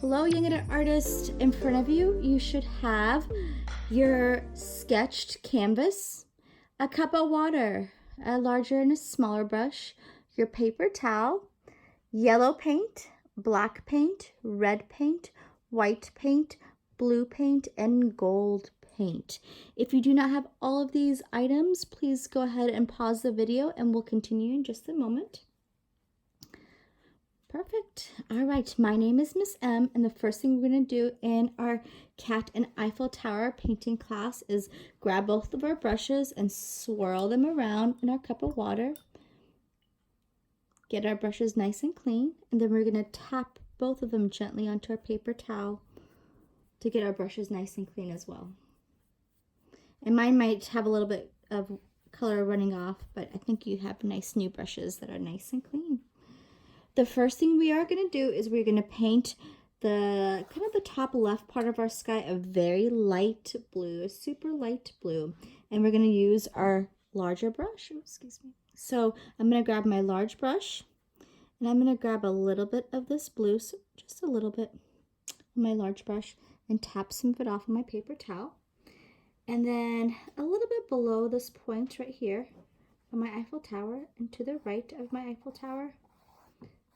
Hello, young adult artist. In front of you, you should have your sketched canvas, a cup of water, a larger and a smaller brush, your paper towel, yellow paint, black paint, red paint, white paint, blue paint, and gold paint. If you do not have all of these items, please go ahead and pause the video and we'll continue in just a moment. Perfect. All right, my name is Miss M, and the first thing we're going to do in our cat and Eiffel Tower painting class is grab both of our brushes and swirl them around in our cup of water. Get our brushes nice and clean, and then we're going to tap both of them gently onto our paper towel to get our brushes nice and clean as well. And mine might have a little bit of color running off, but I think you have nice new brushes that are nice and clean. The first thing we are going to do is we're going to paint the kind of the top left part of our sky a very light blue, a super light blue. And we're going to use our larger brush. Oh, excuse me. So I'm going to grab my large brush and I'm going to grab a little bit of this blue, so just a little bit on my large brush, and tap some of it off on my paper towel. And then a little bit below this point right here on my Eiffel Tower and to the right of my Eiffel Tower,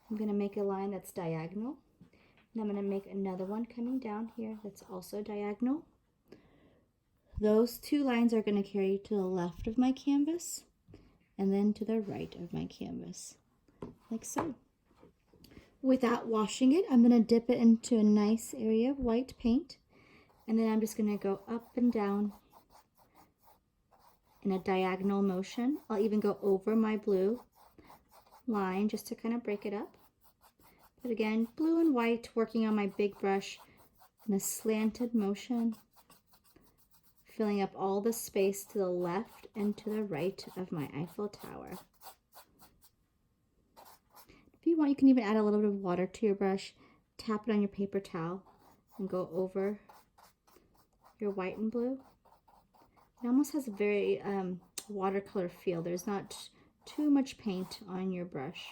I'm going to make a line that's diagonal, and I'm going to make another one coming down here that's also diagonal. Those two lines are going to carry to the left of my canvas and then to the right of my canvas, like so. Without washing it, I'm going to dip it into a nice area of white paint, and then I'm just going to go up and down in a diagonal motion. I'll even go over my blue line just to kind of break it up. But again, blue and white, working on my big brush in a slanted motion, filling up all the space to the left and to the right of my Eiffel Tower. If you want, you can even add a little bit of water to your brush, tap it on your paper towel, and go over your white and blue. It almost has a very watercolor feel. There's not too much paint on your brush.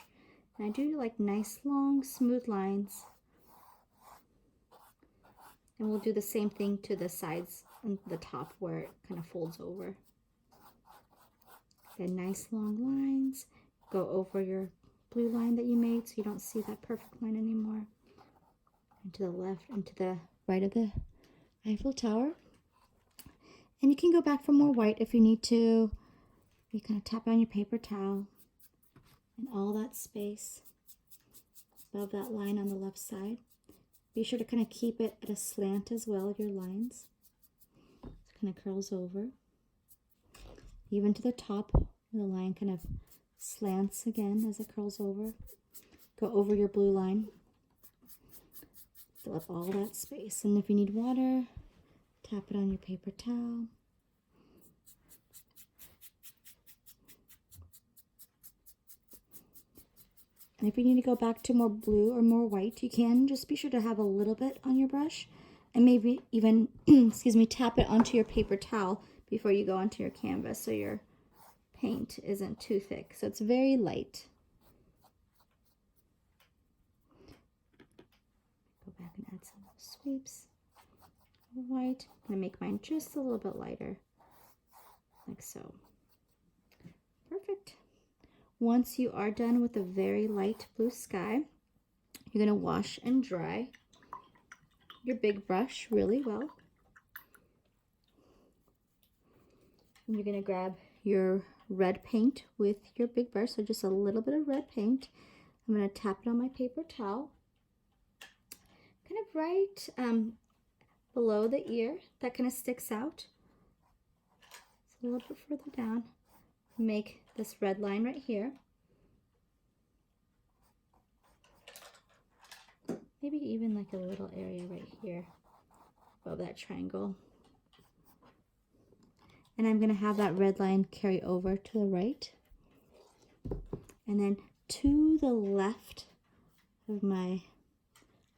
And I do like nice long smooth lines. And we'll do the same thing to the sides and the top where it kind of folds over. Then nice long lines. Go over your blue line that you made so you don't see that perfect line anymore. And to the left and to the right of the Eiffel Tower. And you can go back for more white if you need to. You kind of tap on your paper towel and all that space above that line on the left side. Be sure to kind of keep it at a slant as well of your lines. It kind of curls over. Even to the top, the line kind of slants again as it curls over. Go over your blue line. Fill up all that space. And if you need water, tap it on your paper towel. And if you need to go back to more blue or more white, you can. Just be sure to have a little bit on your brush and maybe even, excuse me, tap it onto your paper towel before you go onto your canvas so your paint isn't too thick. So it's very light. Go back and add some sweeps of white. I'm going to make mine just a little bit lighter, like so. Perfect. Once you are done with a very light blue sky, you're going to wash and dry your big brush really well. And you're going to grab your red paint with your big brush, so just a little bit of red paint. I'm going to tap it on my paper towel, kind of right below the ear. That kind of sticks out. So a little bit further down. Make this red line right here. Maybe even like a little area right here above that triangle. And I'm going to have that red line carry over to the right. And then to the left of my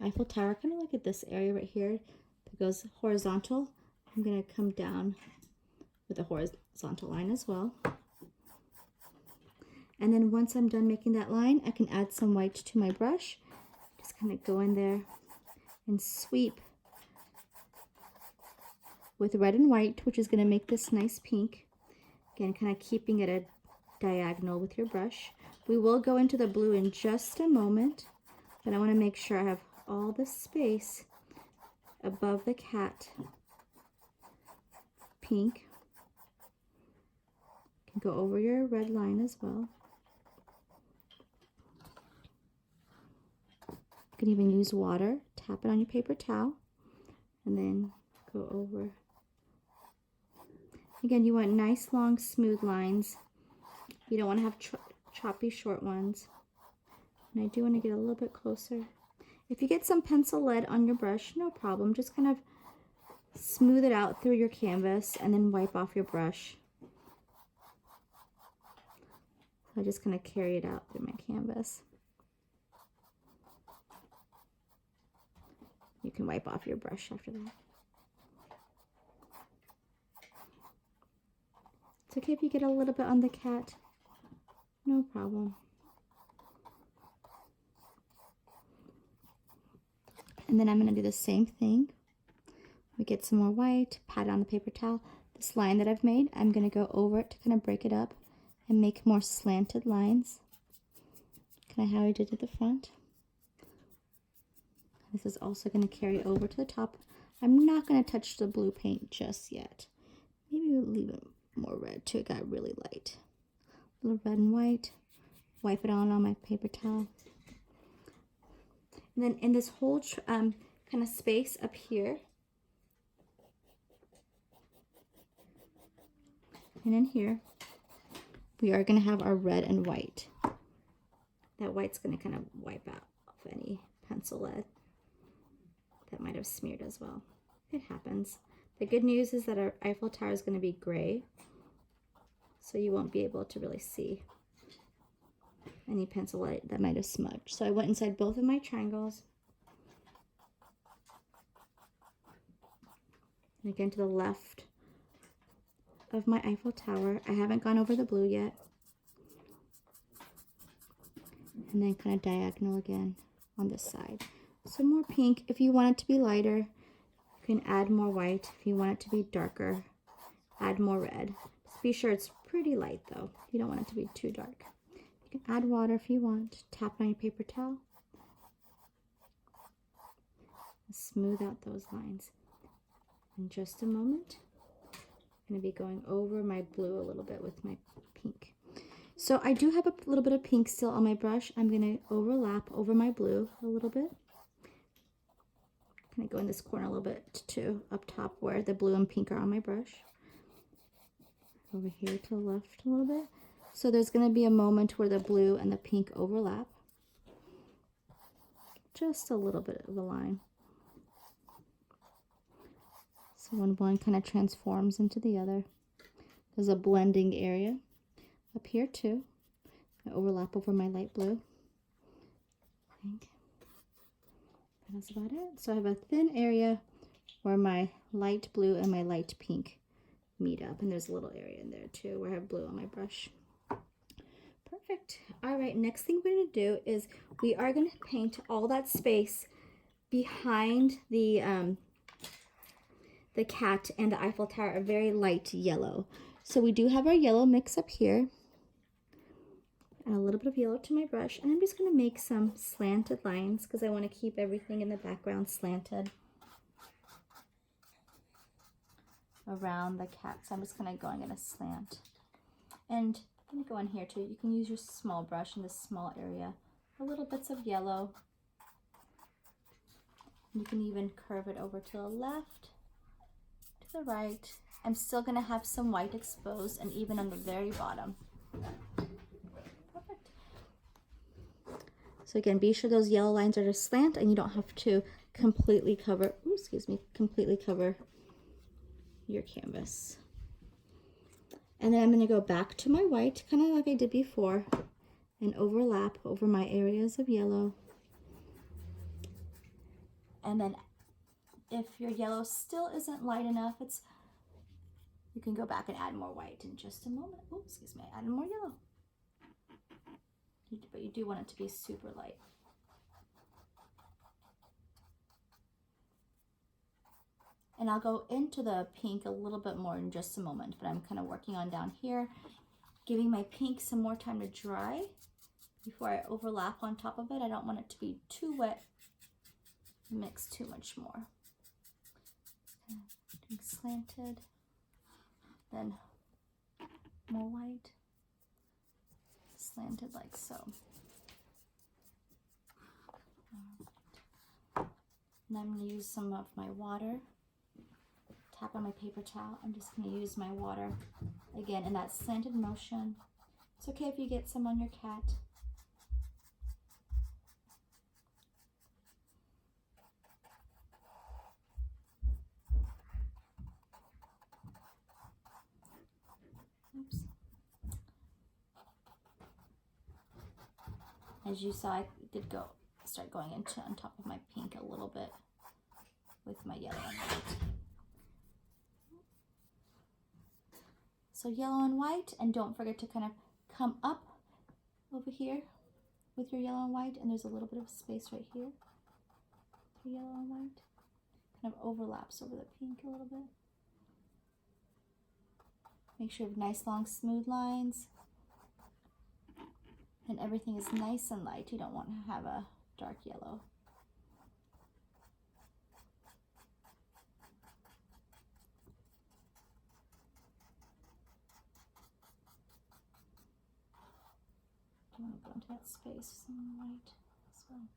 Eiffel Tower, kind of look at this area right here that goes horizontal. I'm going to come down with a horizontal line as well. And then once I'm done making that line, I can add some white to my brush. Just kind of go in there and sweep with red and white, which is going to make this nice pink. Again, kind of keeping it a diagonal with your brush. We will go into the blue in just a moment, but I want to make sure I have all the space above the cat pink. You can go over your red line as well. You can even use water, tap it on your paper towel, and then go over. Again, you want nice, long, smooth lines. You don't want to have choppy, short ones. And I do want to get a little bit closer. If you get some pencil lead on your brush, no problem. Just kind of smooth it out through your canvas and then wipe off your brush. I just kind of carry it out through my canvas. You can wipe off your brush after that. It's okay if you get a little bit on the cat. No problem. And then I'm going to do the same thing. We get some more white, pat it on the paper towel. This line that I've made, I'm going to go over it to kind of break it up and make more slanted lines. Kind of how I did at the front. This is also going to carry over to the top. I'm not going to touch the blue paint just yet. Maybe we'll leave it more red too. It got really light. A little red and white. Wipe it on my paper towel. And then in this whole kind of space up here, and in here, we are going to have our red and white. That white's going to kind of wipe out any pencil lead that might have smeared as well. It happens. The good news is that our Eiffel Tower is going to be gray, so you won't be able to really see any pencil lead that might have smudged. So I went inside both of my triangles. And again to the left of my Eiffel Tower. I haven't gone over the blue yet. And then kind of diagonal again on this side. Some more pink. If you want it to be lighter, you can add more white. If you want it to be darker, add more red. Just be sure it's pretty light though. You don't want it to be too dark. You can add water if you want. Tap it on your paper towel. Smooth out those lines. In just a moment, I'm going to be going over my blue a little bit with my pink. So I do have a little bit of pink still on my brush. I'm going to overlap over my blue a little bit. I'm going to go in this corner a little bit too, up top where the blue and pink are on my brush. Over here to the left a little bit. So there's going to be a moment where the blue and the pink overlap. Just a little bit of a line. So when one kind of transforms into the other, there's a blending area up here too. I overlap over my light blue. I think that's about it. So I have a thin area where my light blue and my light pink meet up, and there's a little area in there too where I have blue on my brush. Perfect. All right, next thing we're going to do is we are going to paint all that space behind the cat and the Eiffel Tower a very light yellow. So we do have our yellow mix up here. Add a little bit of yellow to my brush, and I'm just going to make some slanted lines because I want to keep everything in the background slanted around the cat. So I'm just kind of going in a slant. And I'm going to go in here too. You can use your small brush in this small area. A little bits of yellow. You can even curve it over to the left, to the right. I'm still going to have some white exposed and even on the very bottom. Perfect. So again, be sure those yellow lines are to slant and you don't have to completely cover, completely cover your canvas. And then I'm going to go back to my white, kind of like I did before, and overlap over my areas of yellow. And then if your yellow still isn't light enough, you can go back and add more white in just a moment. Oh, add more yellow. But you do want it to be super light. And I'll go into the pink a little bit more in just a moment, but I'm kind of working on down here, giving my pink some more time to dry before I overlap on top of it. I don't want it to be too wet, mix too much more. Doing slanted, then more white, slanted like so. And I'm going to use some of my water. Tap on my paper towel. I'm just going to use my water again in that slanted motion. It's okay if you get some on your cat. Oops. As you saw, I did start going into on top of my pink a little bit with my yellow and white. So yellow and white, and don't forget to kind of come up over here with your yellow and white, and there's a little bit of space right here for yellow and white. Kind of overlaps over the pink a little bit. Make sure you have nice long smooth lines. And everything is nice and light. You don't want to have a dark yellow. I want to go into that space, some white as well.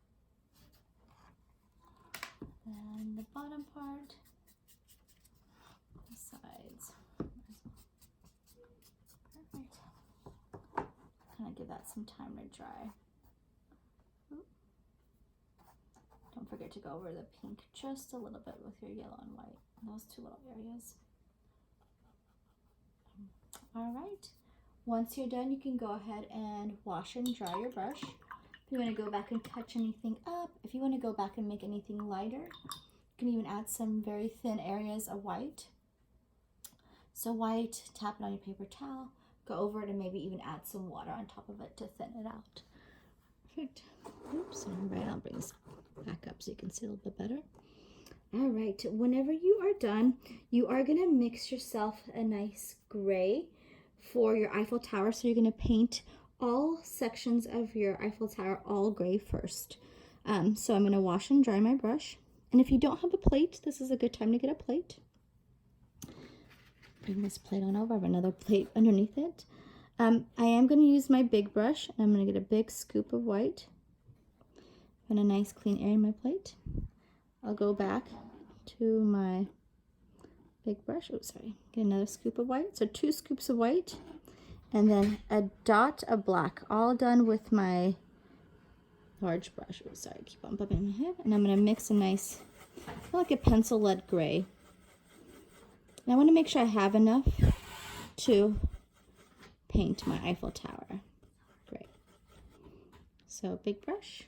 And the bottom part, the sides. Perfect. Kind of give that some time to dry. Don't forget to go over the pink just a little bit with your yellow and white, those two little areas. All right. Once you're done, you can go ahead and wash and dry your brush. If you want to go back and touch anything up, if you want to go back and make anything lighter, you can even add some very thin areas of white. So white, tap it on your paper towel, go over it, and maybe even add some water on top of it to thin it out. Perfect. Oops, I'll bring this back up so you can see a little bit better. All right, whenever you are done, you are going to mix yourself a nice gray for your Eiffel Tower. So you're going to paint all sections of your Eiffel Tower all gray first. So I'm going to wash and dry my brush. And if you don't have a plate, this is a good time to get a plate. Bring this plate on over. I have another plate underneath it. I am going to use my big brush. And I'm going to get a big scoop of white and a nice clean area in my plate. I'll go back to my big brush. Oh, sorry. Get another scoop of white. So 2 scoops of white and then a dot of black, all done with my large brush. Oh, sorry. Keep on bumping my head. And I'm going to mix a nice, like a pencil lead gray. And I want to make sure I have enough to paint my Eiffel Tower gray. So big brush.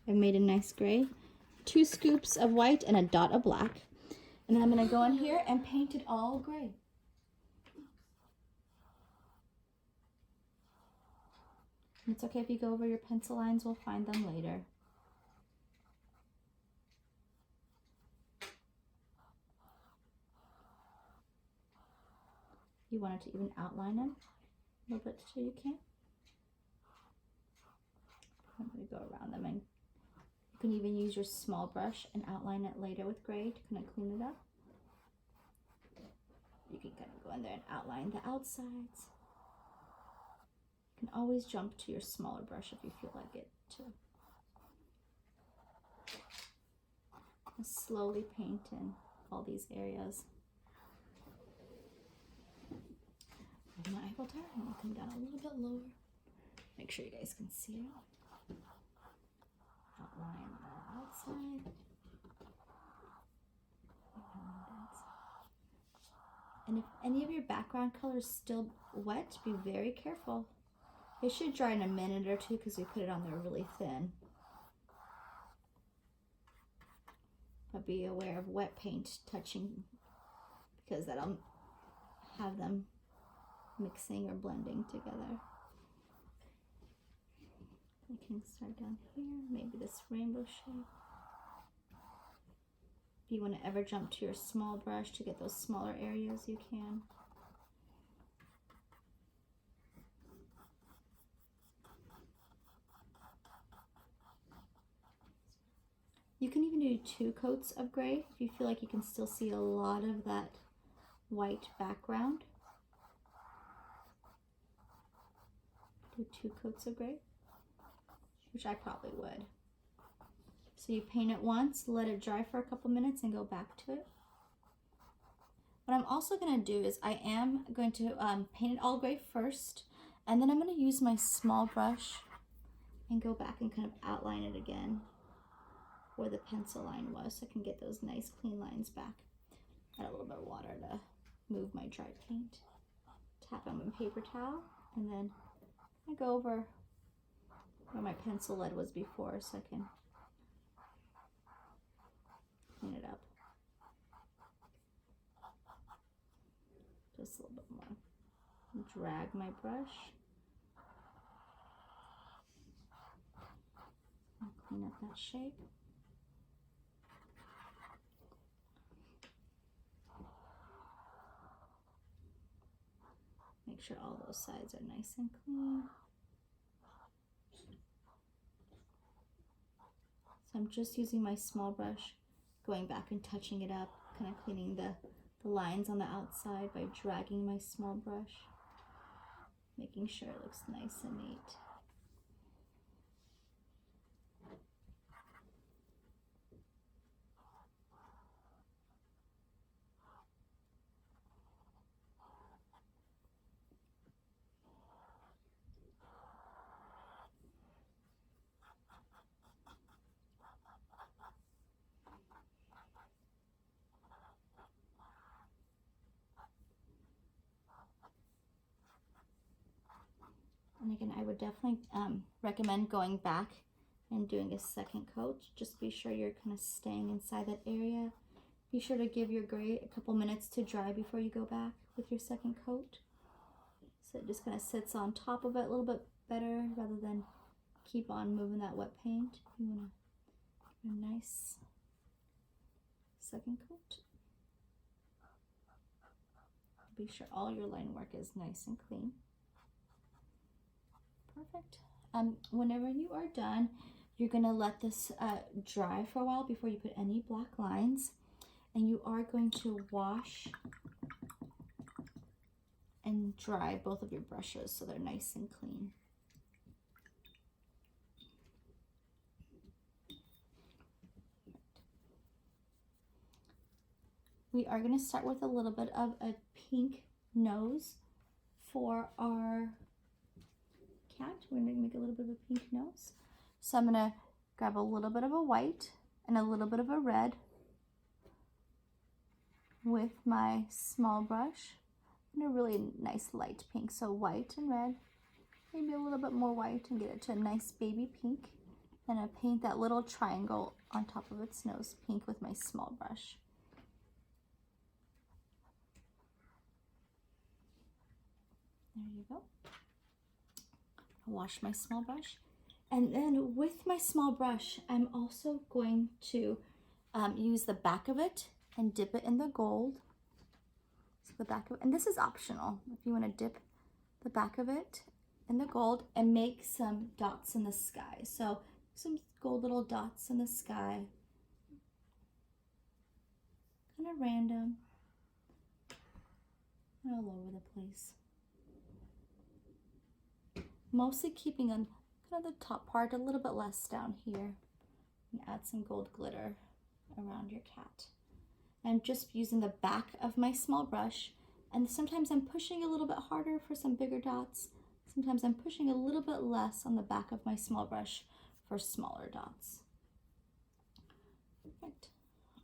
I've made a nice gray. 2 scoops of white and a dot of black. And then I'm going to go in here and paint it all gray. And it's okay if you go over your pencil lines, we'll find them later. You want it to even outline them a little bit so you can. I'm going to go around them, and you can even use your small brush and outline it later with gray to kind of clean it up. You can kind of go in there and outline the outsides. You can always jump to your smaller brush if you feel like it too. And slowly paint in all these areas. My Eiffel Tower, I'm going to come down a little bit lower. Make sure you guys can see it. Outline the outside. And if any of your background color is still wet, be very careful. It should dry in a minute or two because we put it on there really thin. But be aware of wet paint touching, because that'll have them mixing or blending together. I can start down here, maybe this rainbow shape. If you want to ever jump to your small brush to get those smaller areas, you can. You can even do 2 coats of gray if you feel like you can still see a lot of that white background. Do 2 coats of gray, which I probably would. So you paint it once, let it dry for a couple minutes, and go back to it. What I'm also going to do is I am going to paint it all gray first, and then I'm going to use my small brush and go back and kind of outline it again where the pencil line was, so I can get those nice clean lines back. Add a little bit of water to move my dry paint. Tap on my paper towel, and then I go over where my pencil lead was before so I can clean it up. Just a little bit more. Drag my brush. And clean up that shape. Make sure all those sides are nice and clean. So I'm just using my small brush, going back and touching it up, kind of cleaning the lines on the outside by dragging my small brush, making sure it looks nice and neat. And again, I would definitely recommend going back and doing a second coat. Just be sure you're kind of staying inside that area. Be sure to give your gray a couple minutes to dry before you go back with your second coat. So it just kind of sits on top of it a little bit better rather than keep on moving that wet paint. You want to give a nice second coat. Be sure all your line work is nice and clean. Perfect. Whenever you are done, you're going to let this dry for a while before you put any black lines. And you are going to wash and dry both of your brushes so they're nice and clean. We are going to start with a little bit of a pink nose for our cat. We're going to make a little bit of a pink nose. So I'm going to grab a little bit of a white and a little bit of a red with my small brush and a really nice light pink. So white and red, maybe a little bit more white, and get it to a nice baby pink. And I paint that little triangle on top of its nose pink with my small brush. There you go. I'll wash my small brush. And then with my small brush, I'm also going to use the back of it and dip it in the gold. So the back of it, and this is optional if you want to dip the back of it in the gold and make some dots in the sky. So some gold little dots in the sky, kind of random, all over the place. Mostly keeping on kind of the top part, a little bit less down here, and add some gold glitter around your cat. I'm just using the back of my small brush, and sometimes I'm pushing a little bit harder for some bigger dots. Sometimes I'm pushing a little bit less on the back of my small brush for smaller dots. Perfect.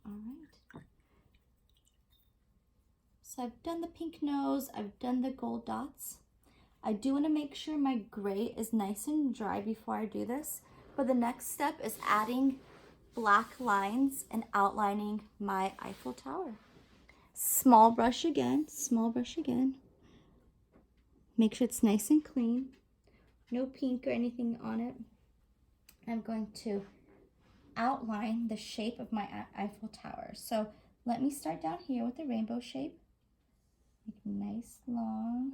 All right. So I've done the pink nose, I've done the gold dots. I do want to make sure my gray is nice and dry before I do this, but the next step is adding black lines and outlining my Eiffel Tower. Small brush again, small brush again. Make sure it's nice and clean. No pink or anything on it. I'm going to outline the shape of my Eiffel Tower. So let me start down here with the rainbow shape. Make a nice long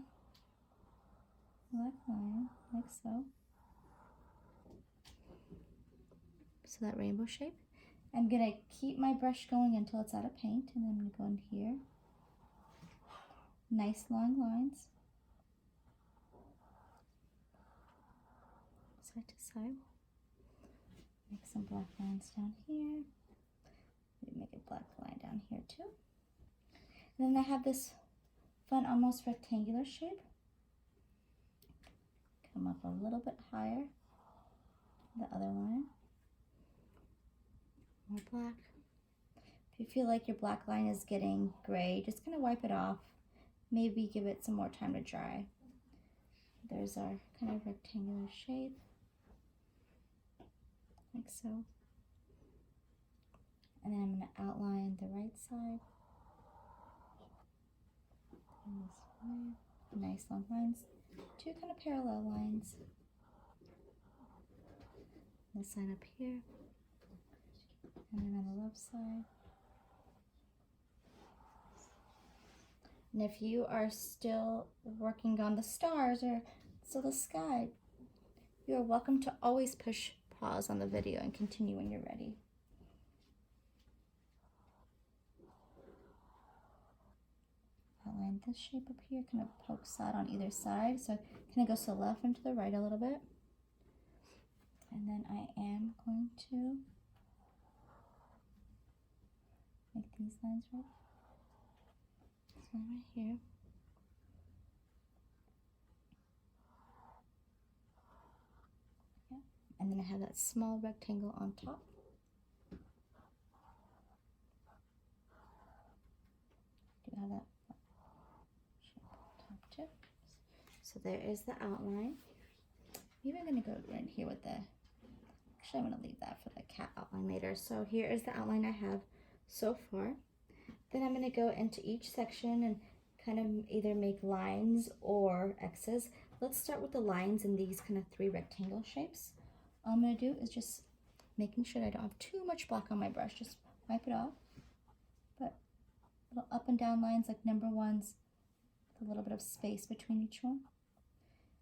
black line, like so. So that rainbow shape. I'm gonna keep my brush going until it's out of paint, and then I'm gonna go in here. Nice long lines. Side to side. Make some black lines down here. Maybe make a black line down here too. And then I have this fun, almost rectangular shape. Come up a little bit higher. The other line. More black. If you feel like your black line is getting gray, just kind of wipe it off. Maybe give it some more time to dry. There's our kind of rectangular shape. Like so. And then I'm going to outline the right side. And this way. Nice long lines. Two kind of parallel lines. This line up here. And then on the left side. And if you are still working on the stars or still the sky, you are welcome to always push pause on the video and continue when you're ready. Outline this shape up here, kind of pokes out on either side, so it kind of goes to the left and to the right a little bit. And then I am going to make these lines right. This one right here. Yeah. And then I have that small rectangle on top. Do have that shape on top too. So there is the outline. Maybe I'm going to go in here with the, actually I'm going to leave that for the cat outline later. So here is the outline I have so far. Then I'm going to go into each section and kind of either make lines or X's. Let's start with the lines in these kind of three rectangle shapes. All I'm going to do is just making sure I don't have too much black on my brush. Just wipe it off. But little up and down lines like number ones with a little bit of space between each one.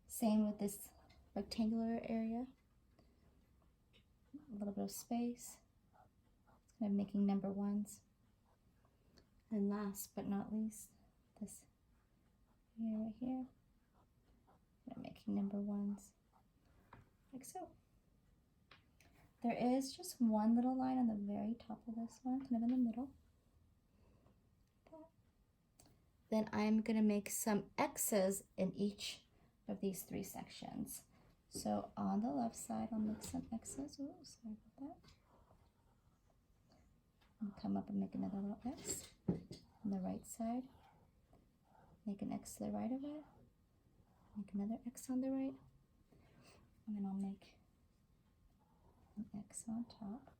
Same with this rectangular area. A little bit of space. It's kind of making number ones. And last but not least, this here, right here. I'm making number ones, like so. There is just one little line on the very top of this one, kind of in the middle. Then I'm going to make some X's in each of these three sections. So on the left side, I'll make some X's. Oh, sorry about that. And come up and make another little X. On the right side, make an X to the right of it. Make another X on the right. And then I'll make an X on top.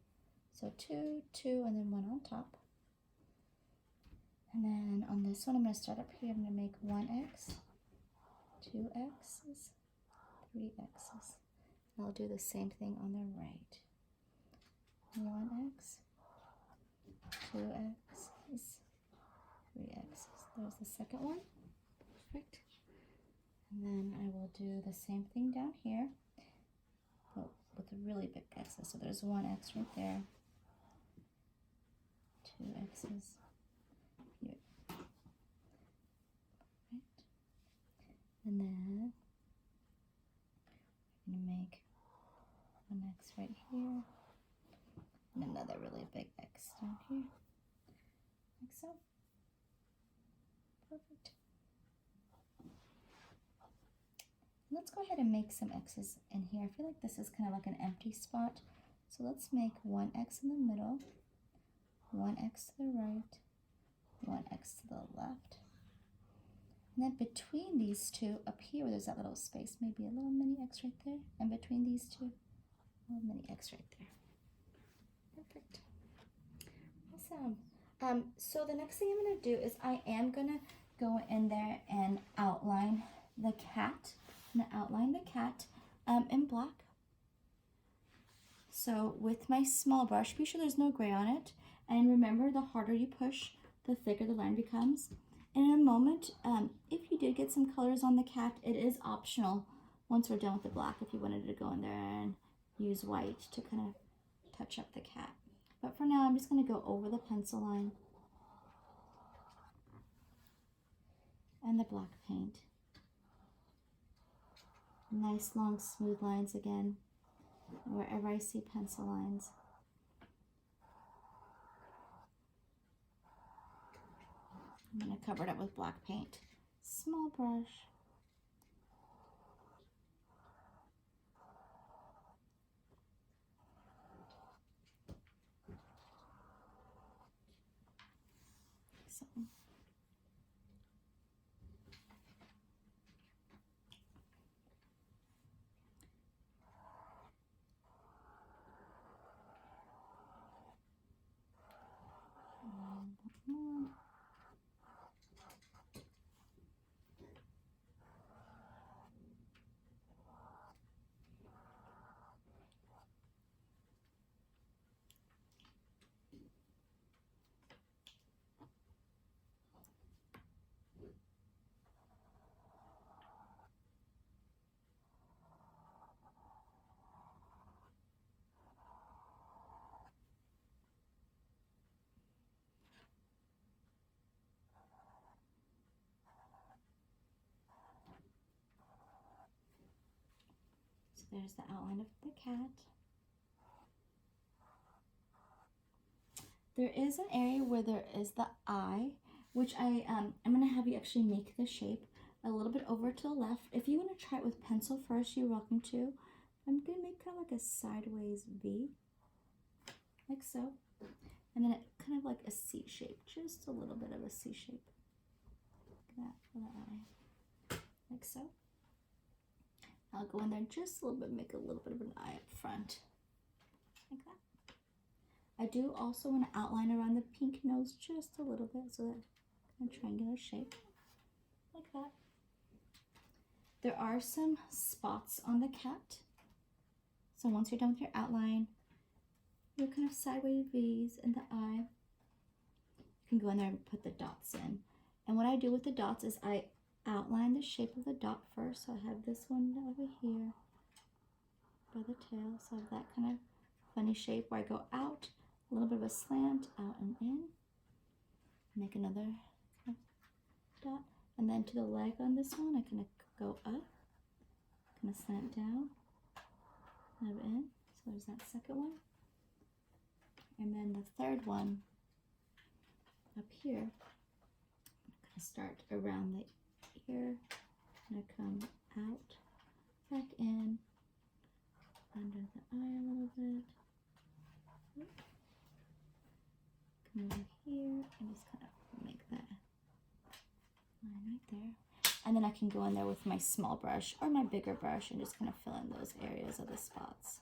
So two, and then one on top. And then on this one, I'm going to start up here. I'm going to make one X, two X's, three X's. And I'll do the same thing on the right. One X, two X's, three X's. There's the second one. Perfect. And then I will do the same thing down here, but with a really big X's. So there's one X right there. Two X's. Here. Perfect. And then I'm going to make one X right here. And another really big X down here. Like so. Perfect. Let's go ahead and make some X's in here. I feel like this is kind of like an empty spot. So let's make one X in the middle, one X to the right, one X to the left. And then between these two, up here where there's that little space, maybe a little mini X right there. And between these two, a little mini X right there. Perfect. Awesome. So the next thing I'm going to do is I am going to go in there and outline the cat. I'm going to outline the cat in black. So with my small brush, be sure there's no gray on it. And remember, the harder you push, the thicker the line becomes. And in a moment, if you did get some colors on the cat, it is optional once we're done with the black if you wanted to go in there and use white to kind of touch up the cat. But for now, I'm just going to go over the pencil line and the black paint. Nice long smooth lines again, wherever I see pencil lines. I'm going to cover it up with black paint. Small brush. So. So there's the outline of the cat. There is an area where there is the eye, which I'm going to have you actually make the shape a little bit over to the left. If you want to try it with pencil first, you're welcome to. I'm going to make kind of like a sideways V, like so. And then it kind of like a C shape, just a little bit of a C shape. Like that for the eye, like so. I'll go in there just a little bit, make a little bit of an eye up front, like that. I do also want to outline around the pink nose just a little bit, so that kind of triangular shape, like that. There are some spots on the cat. So once you're done with your outline, your kind of sideways V's in the eye, you can go in there and put the dots in. And what I do with the dots is I outline the shape of the dot first. So I have this one over here by the tail. So I have that kind of funny shape where I go out, a little bit of a slant, out and in. Make another dot. And then to the leg on this one, I kind of go up, kind of slant down, kind of in. So there's that second one. And then the third one up here, I'm going to start around the ear, I'm going to come out, back in, under the eye a little bit, come over here, and just kind of make that line right there. And then I can go in there with my small brush or my bigger brush and just kind of fill in those areas of the spots.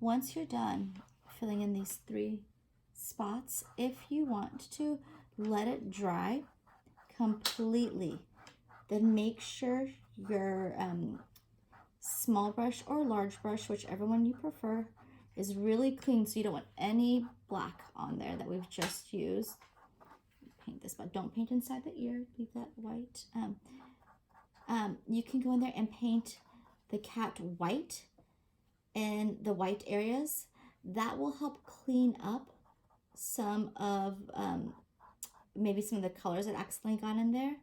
Once you're done filling in these 3 spots, if you want to let it dry completely, then make sure your small brush or large brush, whichever one you prefer, is really clean, so you don't want any black on there that we've just used. Paint this, but don't paint inside the ear, leave that white. You can go in there and paint the cat white in the white areas. That will help clean up some of maybe some of the colors that accidentally got in there.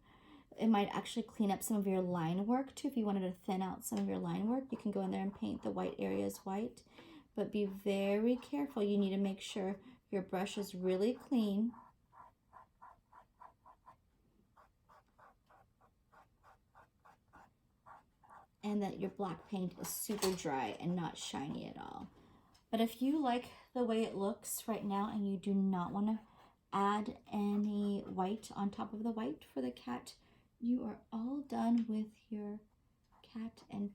It might actually clean up some of your line work too. If you wanted to thin out some of your line work, you can go in there and paint the white areas white. But be very careful. You need to make sure your brush is really clean. And that your black paint is super dry and not shiny at all. But if you like the way it looks right now and you do not want to add any white on top of the white for the cat, you are all done with your cat and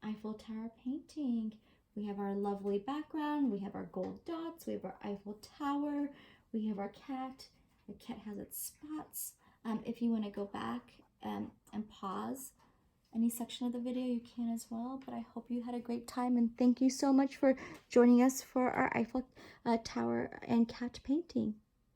Eiffel Tower painting. We have our lovely background, we have our gold dots, we have our Eiffel Tower, we have our cat. The cat has its spots. If you want to go back and pause any section of the video, you can as well. But I hope you had a great time, and thank you so much for joining us for our Eiffel Tower and cat painting.